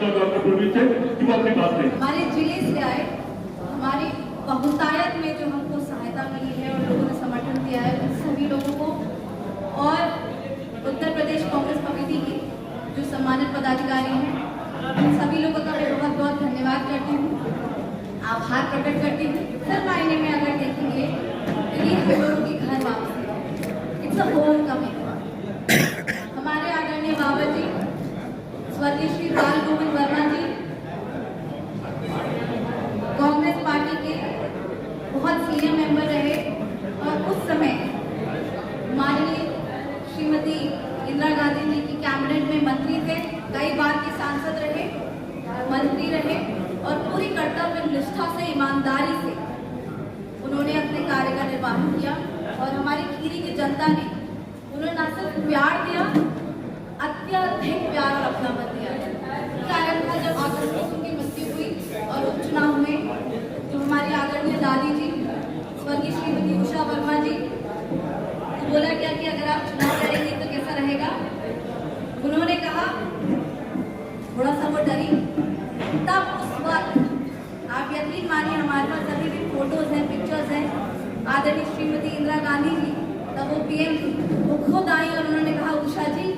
करता हूँ डॉक्टर प्रवीण से कि वो अपनी बात करें। हमारे जिले से आए, हमारी बहुतायत में जो हमको सहायता मिली है और लोगों ने समर्थन दिया है, उन सभी लोगों को और उत्तर प्रदेश कांग्रेस कमेटी के जो सम्मानित पदाधिकारी हैं, उन सभी लोगों का मैं बहुत बहुत धन्यवाद करती हूँ, आभार प्रकट करती हूँ। सर मायने में अगर देखेंगे तो ये हम लोगों की घर वापसी, इट्स अ होम कमिंग। हमारे आदरणीय बाबा जी स्वर्गीय श्री बाल गोविंद वर्मा जी कांग्रेस पार्टी के बहुत सीनियर मेंबर रहे और उस समय माननीय श्रीमती इंदिरा गांधी जी की कैबिनेट में मंत्री थे, कई बार के सांसद रहे, मंत्री रहे और पूरी कर्तव्य निष्ठा से, ईमानदारी से उन्होंने अपने कार्य का निर्वहन किया और हमारी खीरी की जनता ने उन्होंने न सिर्फ प्यार दिया, अत्यधिक प्यार और अपनापन दिया। कारण था जब आकर की मृत्यु हुई और उपचुनाव में तो हमारी आदरणीय दादी जी स्वर्गीय श्रीमती उषा वर्मा जी तो बोला क्या कि अगर आप चुनाव लड़ेंगे तो कैसा रहेगा। उन्होंने कहा, थोड़ा सा वो डरी, तब उस वक्त आप यकीन मानिए हमारे पास अभी भी फोटोज हैं, पिक्चर्स हैं, आदरणीय श्रीमती इंदिरा गांधी जी तब वो पीएम थी, वो खुद आई और उन्होंने कहा, उषा जी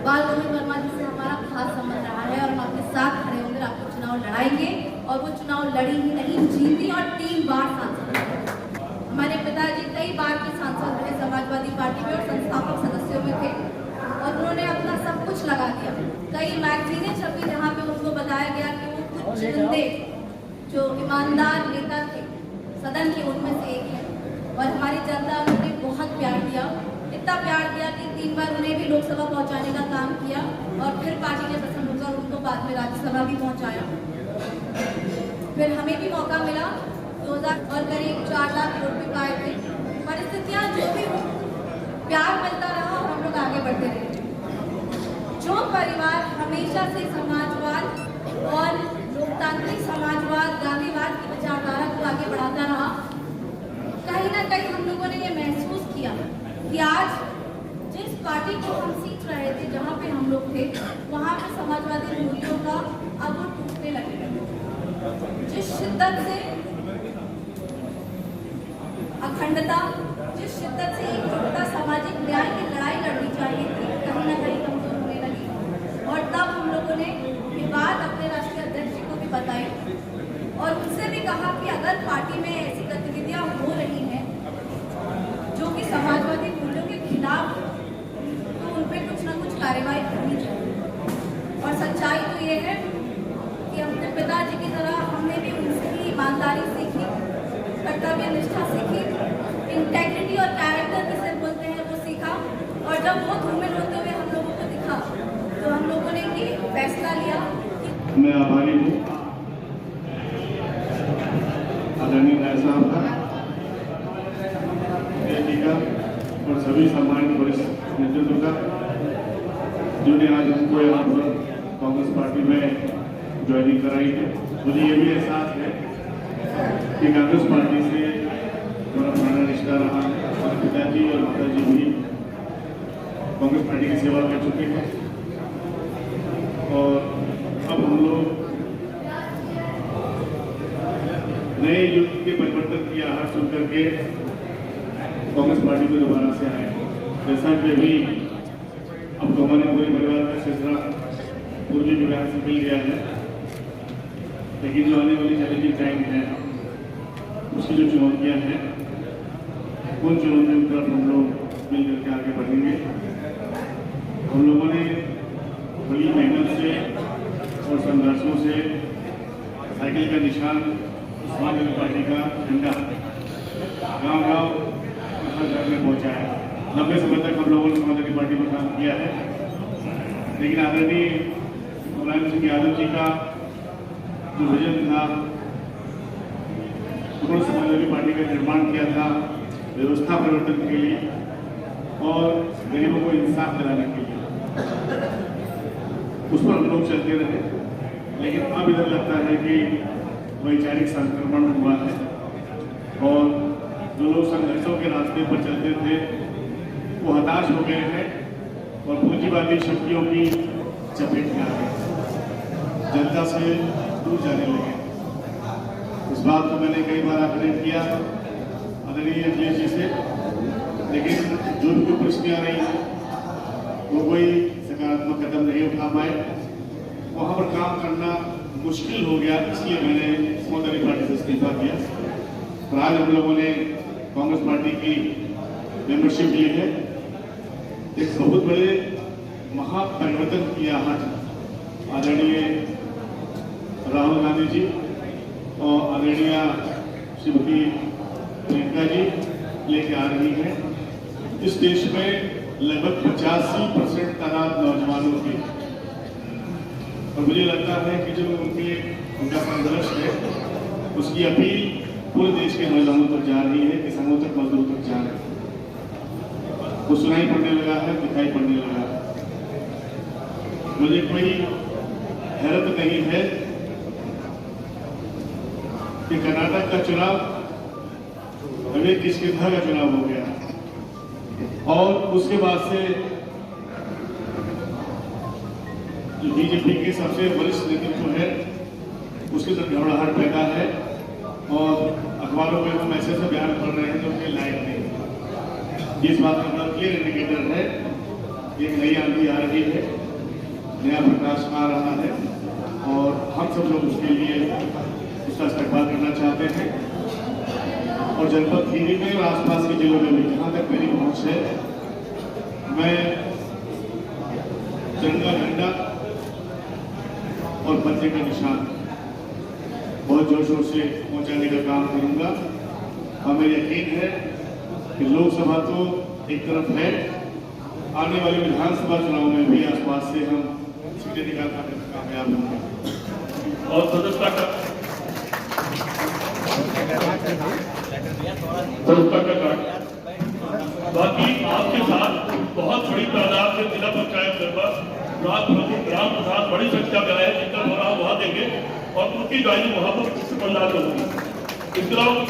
बाल गोविंद वर्मा जी से हमारा खास संबंध रहा है और हम आपके साथ खड़े होंगे, आपको चुनाव लड़ाएंगे। और वो चुनाव लड़ी ही नहीं, जीती और 3 बार सांसद। हमारे पिताजी कई बार के सांसद रहे समाजवादी पार्टी में और संस्थापक सदस्यों में थे और उन्होंने अपना सब कुछ लगा दिया। कई मैगजीनें छपी जहाँ पे उनको बताया गया कि वो कुछ चुनिंदे जो ईमानदार नेता थे सदन के उनमें से एक है और हमारी जनता उन्हें बहुत प्यार दिया, इतना प्यार दिया कि 3 बार उन्हें भी लोकसभा पहुंचाने का काम किया और फिर पार्टी ने पसंद होकर उनको बाद में राज्यसभा भी पहुंचाया। फिर हमें भी मौका मिला 2000 और करीब 4 लाख वोट भी पाए थे। परिस्थितियां जो भी हो, प्यार मिलता रहा और हम लोग आगे बढ़ते रहे। जो परिवार हमेशा से समाजवाद और लोकतांत्रिक समाजवाद, गांधीवाद की विचारधारा को आगे बढ़ाता रहा, कहीं ना कहीं हम लोगों ने ये महसूस किया कि आज जिस पार्टी को हम सीख रहे थे, जहाँ पे हम लोग थे, वहाँ पे समाजवादी मूल्यों का अब वो टूटने लगे। जिस शिद्दत से अखंडता, जिस शिद्दत से एकजुटता, सामाजिक न्याय की लड़ाई लड़नी चाहिए थी, कहीं ना कहीं कमजोर होने लगी। और तब हम लोगों ने ये बात अपने राष्ट्रीय अध्यक्ष जी को भी बताई और उनसे भी कहा कि अगर पार्टी में ऐसी गतिविधियां हो रही हैं जो कि समाजवादी मूल्यों के खिलाफ, तो उन पर कुछ ना कुछ कार्रवाई होनी चाहिए। और सच्चाई तो ये है कि अपने पिताजी की तरह हमने भी उनसे ही ईमानदारी सीखी, कर्तव्य निष्ठा सीखी, इंटेग्रिटी और कैरेक्टर किसे बोलते हैं वो सीखा। और जब वो धूमिल होते हुए हम लोगों को दिखा तो हम लोगों ने ये फैसला लिया कि मैं आभारी हूँ आदरणीय राय साहब का, का और सभी सम्मानित वरिष्ठ नेतृत्व का, जिन्होंने आज हमको यहाँ पर कांग्रेस पार्टी में ज्वाइनिंग कराई है। मुझे ये भी एहसास है कि कांग्रेस पार्टी से बड़ा पुराना रिश्ता रहा। हमारे पिताजी और माताजी भी कांग्रेस पार्टी की सेवा कर चुके हैं और अब हम लोग नए युग के परिवर्तन की आहट सुन करके कांग्रेस पार्टी को दोबारा से आए। जैसा कि अभी अब तो हमारे पूरे परिवार का सिलसिला पूर्वी विभाग से मिल गया है, लेकिन जो आने वाली चैलेंजिंग टाइम है, उसकी जो चुनौतियाँ हैं, उन चुनौतियों पर हम लोग मिल करके आगे बढ़ेंगे। हम लोगों ने बड़ी मेहनत से और संघर्षों से साइकिल का निशान समाजवादी पार्टी का झंडा गांव-गांव घर में पहुंचाया। लंबे समय तक हम लोगों ने समाजवादी पार्टी पर काम किया है, लेकिन आदरणीय मुलायम सिंह यादव जी का जो विजन था, उन्होंने समाजवादी पार्टी का निर्माण किया था व्यवस्था परिवर्तन के लिए और गरीबों को इंसाफ दिलाने के लिए, उस पर हम लोग चलते रहे। लेकिन अब इधर लगता है कि वैचारिक संक्रमण हुआ है और जो लोग संघर्षों के रास्ते पर चलते थे वो हताश हो गए हैं और पूंजीवादी शक्तियों की चपेट में आ गए। जनता से दूर जाने लगे। इस बात को मैंने कई बार आकलन किया आदरणीय अखिलेश जी से, लेकिन जो भी कोई प्रश्न आ रही वो कोई सकारात्मक कदम नहीं उठा पाए। वहाँ पर काम करना मुश्किल हो गया, इसलिए मैंने समाजवादी पार्टी से इस्तीफा किया। और आज हम लोगों ने कांग्रेस पार्टी की मेंबरशिप ली है। एक बहुत बड़े महापरिवर्तन की आहट आदरणीय राहुल गांधी जी और आदरणीय श्रीमती प्रियंका जी लेके आ रही है। इस देश में लगभग 85% तादाद नौजवानों की, और मुझे लगता है कि जो उनका संघर्ष है उसकी अपील पूरे देश के नौजवानों तक जा रही है, किसानों तक, मजदूरों तक जा रही है। वो सुनाई पड़ने लगा है, दिखाई पड़ने लगा है। मुझे कोई हैरत नहीं है कि कर्नाटक का चुनाव अभी किष्किंधा का चुनाव हो गया और उसके बाद से जो बीजेपी के सबसे वरिष्ठ नेतृत्व है उसके अंदर घबराहट पैदा है और अखबारों में हम ऐसे ऐसे बयान पढ़ रहे हैं जो उनके लायक नहीं। इस बात का क्लियर इंडिकेटर है एक नई आंधी आ रही है, नया प्रकाश आ रहा है और हम सब लोग उसके लिए उसका इस्तेमाल करना चाहते हैं। और जनपद खीरी में और आसपास के जिलों में भी जहाँ तक मेरी पहुँच है, मैं तिरंगा झंडा और बच्चे का निशान बहुत जोर शोर से पहुंचाने का काम करूंगा। हमें यकीन है कि लोकसभा तो एक तरफ है, आने वाले विधानसभा चुनाव में भी आसपास से हम सीटें निकाल पाने में कामयाब होंगे। और सदस्यता का बाकी आपके साथ बहुत बड़ी तादाद से जिला पंचायत मेंबर राम प्रसाद बड़ी संख्या में आए, जिनका दौरा वहाँ देंगे और उनकी ज्वाइनिंग वहाँ पर पंडाल में होगी। इसके अलावा मैं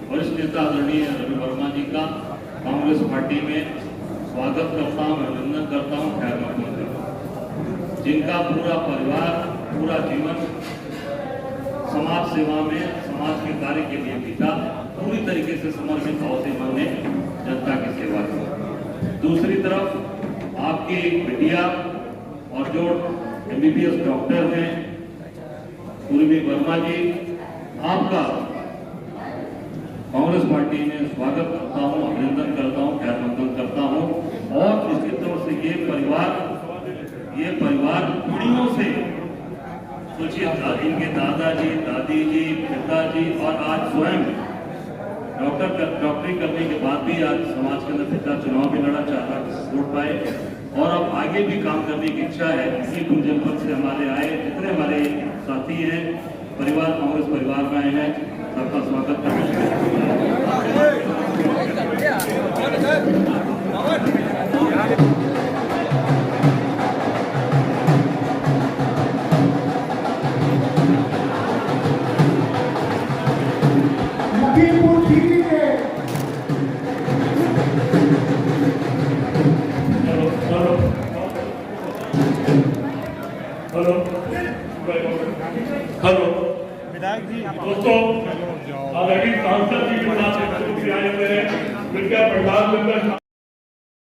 वरिष्ठ नेता आदरणीय रवि वर्मा जी का कांग्रेस पार्टी में स्वागत करता हूँ, अभिनंदन करता हूँ, खैर मकबूल करता हूँ। जिनका पूरा परिवार, पूरा जीवन समाज सेवा में, समाज के कार्य के लिए बीता, पूरी तरीके से समर्पित भाव से उन्होंने जनता की सेवा की। दूसरी तरफ आपकी बिटिया और जो MBBS डॉक्टर हैं पूर्वी वर्मा जी, आपका कांग्रेस पार्टी में स्वागत करता हूं, अभिनंदन करता हूं, खैर मकदम करता हूं। और इसकी तरफ से ये परिवार पीढ़ियों से सोचिए, इनके दादाजी, दादी जी, पिताजी और आज स्वयं डॉक्टरी करने के बाद भी आज समाज के अंदर पिता चुनाव भी लड़ा, चाहता वोट पाए और अब आगे भी काम करने की इच्छा है। इसी जनपद से हमारे आए जितने हमारे साथी हैं, परिवार, कांग्रेस परिवार में आए हैं, सबका स्वागत करना। हेलो विधायक जी, दोस्तों सांसद जी के साथ आए हुए हैं, जिनका पंडाल